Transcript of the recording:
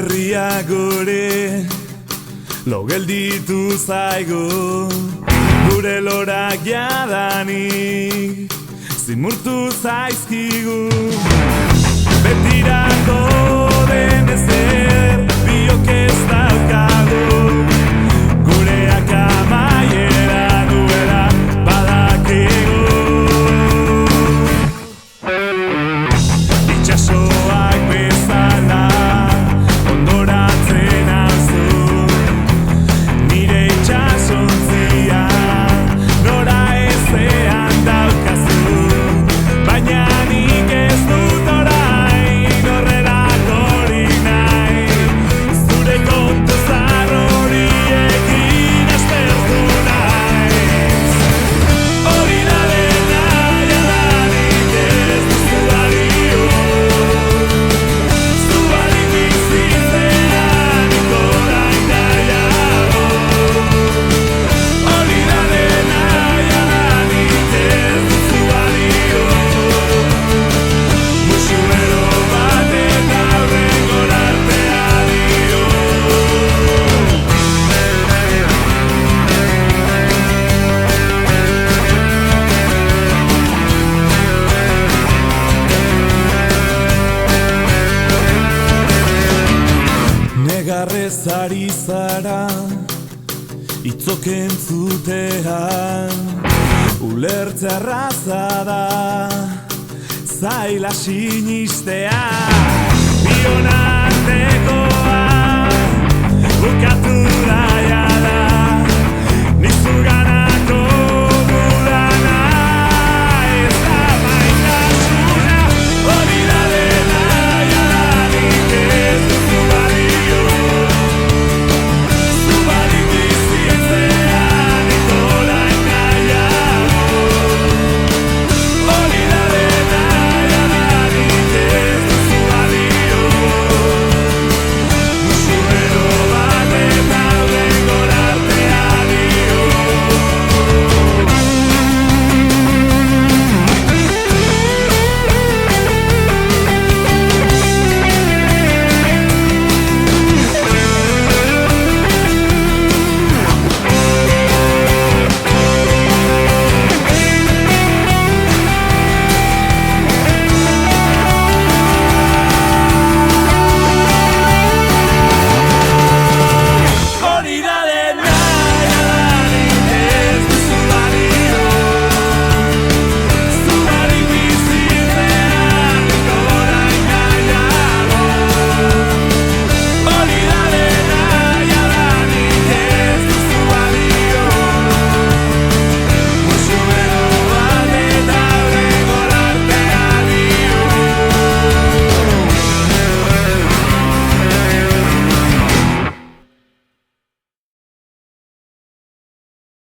herria gure lo gelditu zaigu, gure lorak jadanik zimurtu zaizkigu. Betirako den ezer biok ez daukagu, gureak amaiera duela badakigu. Itxasoak bezala ondoratzen alzu, nire itxasontzia nora ezean daukazu, baina nik ez dut orain horrelako hori nahi, zure kontu zar horiekin aztertu naiz. Hori da dena jadanik ez duzu balio, zuari bizitzean nik orain nahiago. Hori da dena jadanik ez duzu balio, musuero bat eta aurrengor artea dio. Negarrez ari zara itzok entzutean, ulertze arraza da zaila sinistea, bion arteko